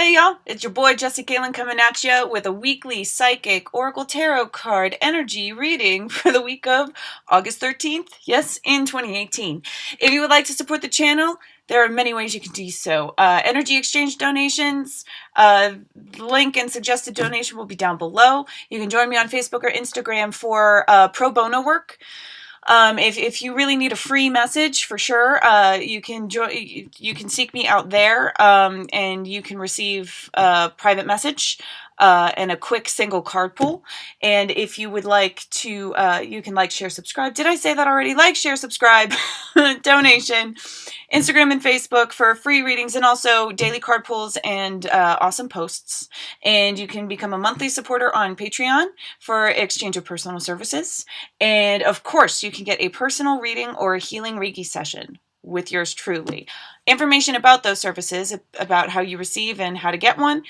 Hey y'all, it's your boy Jessie Galen coming at you with a weekly psychic oracle tarot card energy reading for the week of August 13th, yes, in 2018. If you would like to support the channel, there are many ways you can do so. Energy exchange donations, link and suggested donation will be down below. You can join me on Facebook or Instagram for pro bono work. If you really need a free message, for sure, you can seek me out there, and you can receive a private message and a quick single card pull. And if you would like to, you can like, share, subscribe. Did I say that already? Like, share, subscribe, donation, Instagram and Facebook for free readings, and also daily card pulls and awesome posts. And you can become a monthly supporter on Patreon for exchange of personal services. And of course, you can get a personal reading or a healing Reiki session with yours truly. Information about those services, about how you receive and how to get one,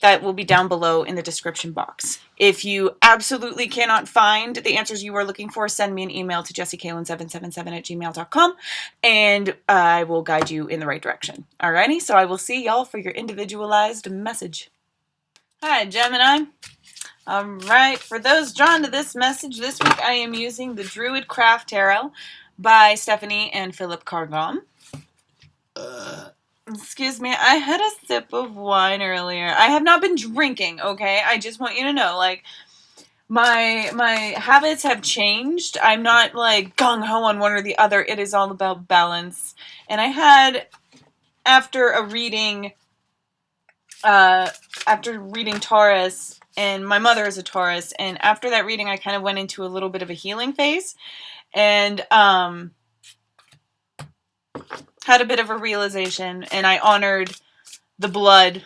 that will be down below in the description box. If you absolutely cannot find the answers you are looking for, send me an email to jessiekalen777@gmail.com and I will guide you in the right direction. Alrighty, so I will see y'all for your individualized message. Hi, Gemini. Alright, for those drawn to this message, this week I am using the Druid Craft Tarot by Stephanie and Philip Cargom. Excuse me, I had a sip of wine earlier. I have not been drinking, okay? I just want you to know, like, my habits have changed. I'm not, like, gung-ho on one or the other. It is all about balance. And I had, after reading Taurus, and my mother is a Taurus, and after that reading, I kind of went into a little bit of a healing phase, and, had a bit of a realization, and I honored the blood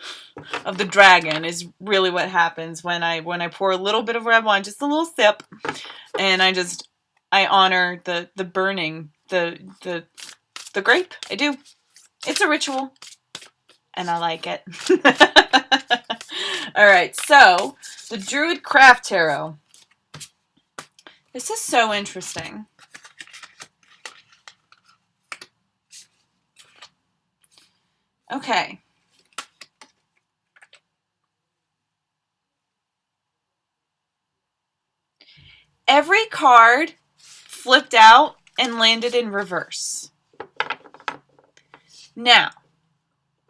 of the dragon is really what happens when I pour a little bit of red wine, just a little sip, and I honor the burning, the grape. I do. It's a ritual, and I like it. Alright, so, the Druid Craft Tarot. This is so interesting. Okay. Every card flipped out and landed in reverse. Now,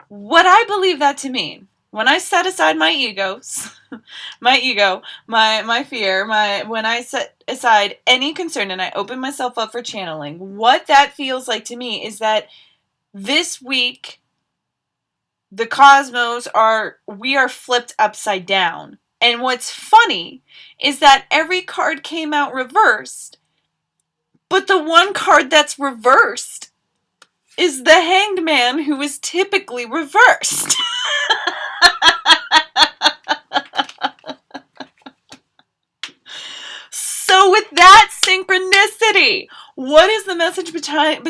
what I believe that to mean, when I set aside my egos, my ego, my fear, when I set aside any concern and I open myself up for channeling, what that feels like to me is that this week, the cosmos we are flipped upside down. And what's funny is that every card came out reversed, but the one card that's reversed is the Hanged Man, who is typically reversed. So with that synchronicity, what is the message behind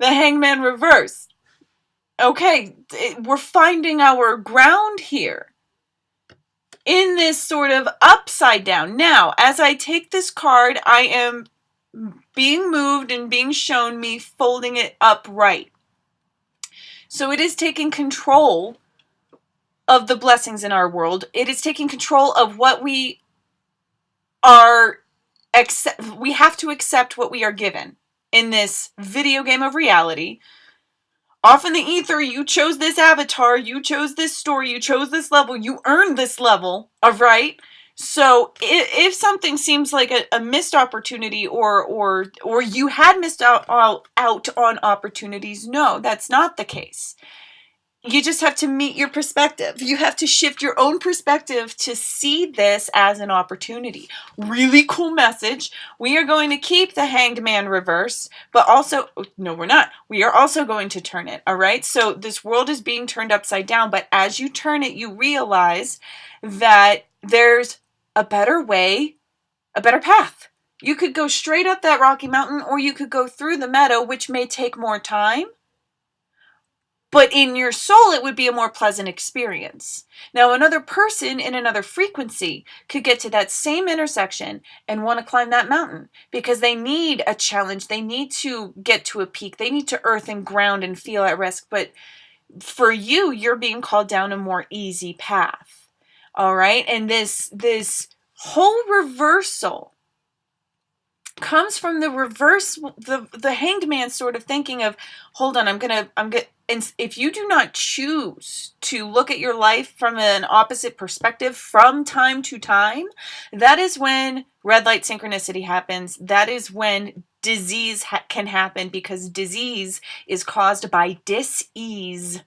the Hanged Man reversed? Okay, we're finding our ground here in this sort of upside down. Now, as I take this card, I am being moved and being shown me folding it upright. So it is taking control of the blessings in our world. It is taking control of what we have to accept what we are given in this video game of reality. Off in the ether, you chose this avatar, you chose this story, you chose this level, you earned this level, alright? So, if something seems like a missed opportunity, or you had missed out on opportunities, no, that's not the case. You just have to meet your perspective. You have to shift your own perspective to see this as an opportunity. Really cool message. We are going to keep the Hanged Man reverse, but also, no, we're not. We are also going to turn it, all right? So this world is being turned upside down, but as you turn it, you realize that there's a better way, a better path. You could go straight up that rocky mountain, or you could go through the meadow, which may take more time. But in your soul, it would be a more pleasant experience. Now, another person in another frequency could get to that same intersection and want to climb that mountain because they need a challenge. They need to get to a peak. They need to earth and ground and feel at risk. But for you, you're being called down a more easy path. All right. And this whole reversal comes from the reverse, the hanged man sort of thinking of, hold on, and if you do not choose to look at your life from an opposite perspective from time to time, that is when red light synchronicity happens. That is when disease can happen, because disease is caused by dis-ease.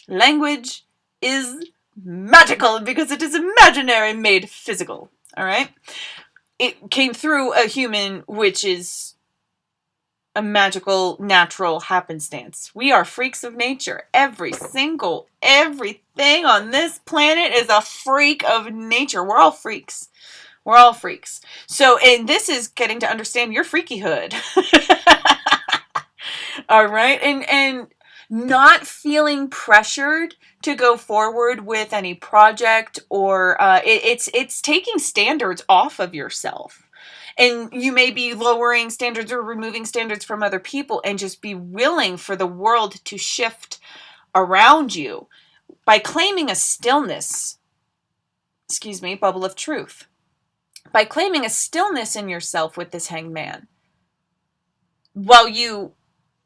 Language is magical because it is imaginary made physical. All right? It came through a human, which is a magical, natural happenstance. We are freaks of nature. Everything on this planet is a freak of nature. We're all freaks. We're all freaks. So, and this is getting to understand your freakyhood. All right? And not feeling pressured to go forward with any project, or it's taking standards off of yourself. And you may be lowering standards or removing standards from other people, and just be willing for the world to shift around you by claiming a stillness. Bubble of truth. By claiming a stillness in yourself with this hanged man, while you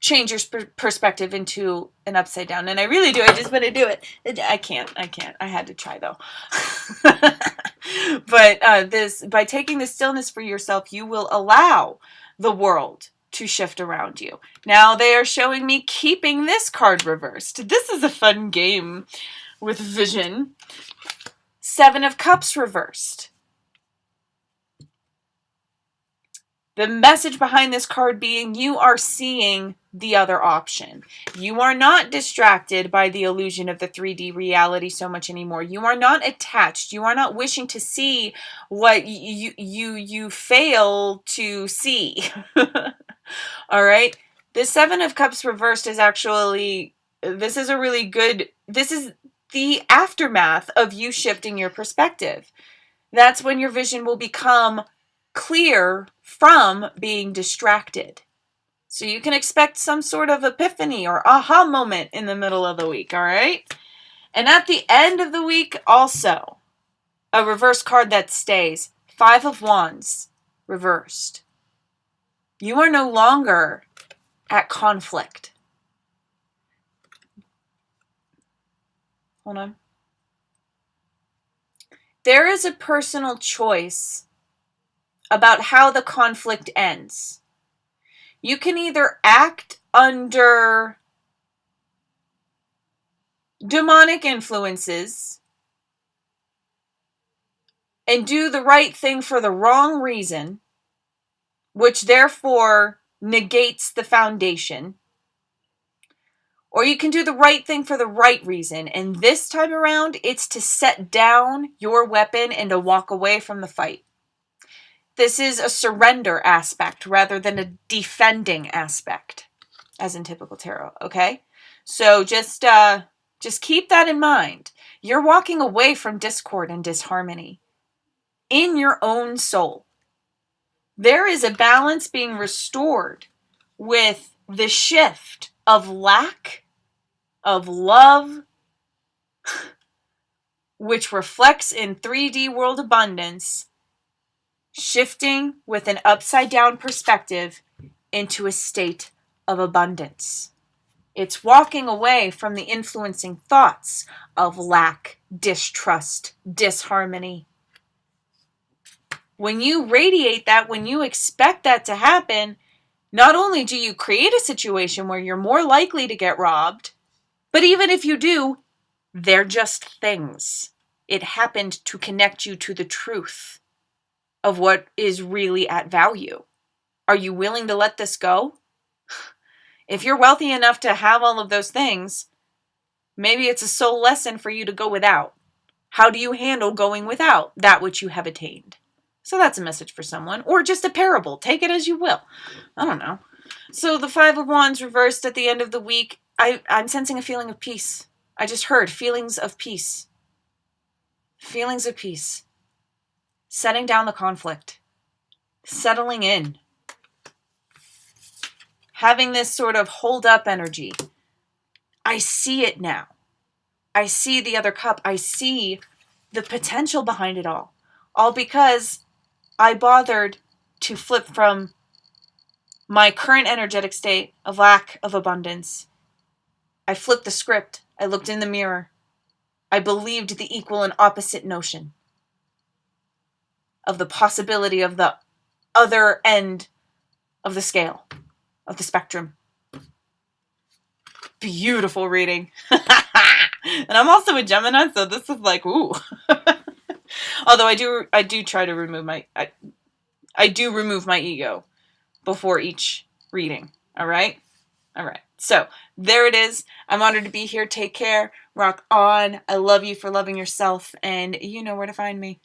change your perspective into an upside down. And I really do. I just want to do it. I can't. I had to try though. But by taking the stillness for yourself, you will allow the world to shift around you. Now they are showing me keeping this card reversed. This is a fun game with vision. 7 of Cups reversed. The message behind this card being, you are seeing the other option. You are not distracted by the illusion of the 3D reality so much anymore. You are not attached. You are not wishing to see what you fail to see. All right? The 7 of Cups reversed is actually, this is the aftermath of you shifting your perspective. That's when your vision will become clear from being distracted. So you can expect some sort of epiphany or aha moment in the middle of the week, all right? And at the end of the week, also, a reverse card that stays. 5 of Wands, reversed. You are no longer at conflict. Hold on. There is a personal choice about how the conflict ends. You can either act under demonic influences and do the right thing for the wrong reason, which therefore negates the foundation, or you can do the right thing for the right reason, and this time around, it's to set down your weapon and to walk away from the fight. This is a surrender aspect rather than a defending aspect, as in typical tarot, okay? So just keep that in mind. You're walking away from discord and disharmony in your own soul. There is a balance being restored with the shift of lack of love, which reflects in 3D world abundance, shifting with an upside down perspective into a state of abundance. It's walking away from the influencing thoughts of lack, distrust, disharmony. When you radiate that, when you expect that to happen, not only do you create a situation where you're more likely to get robbed, but even if you do, they're just things. It happened to connect you to the truth of what is really at value. Are you willing to let this go? If you're wealthy enough to have all of those things, maybe it's a soul lesson for you to go without. How do you handle going without that which you have attained? So that's a message for someone, or just a parable. Take it as you will. I don't know. So the 5 of Wands reversed at the end of the week. I'm sensing a feeling of peace. I just heard feelings of peace. Feelings of peace. Setting down the conflict. Settling in. Having this sort of hold up energy. I see it now. I see the other cup. I see the potential behind it all because I bothered to flip from my current energetic state of lack of abundance. I flipped the script. I looked in the mirror. I believed the equal and opposite notion of the possibility of the other end of the scale, of the spectrum. Beautiful reading. And I'm also a Gemini, so this is like, ooh. Although I do try to remove I do remove my ego before each reading. All right? All right. So there it is. I'm honored to be here. Take care. Rock on. I love you for loving yourself, and you know where to find me.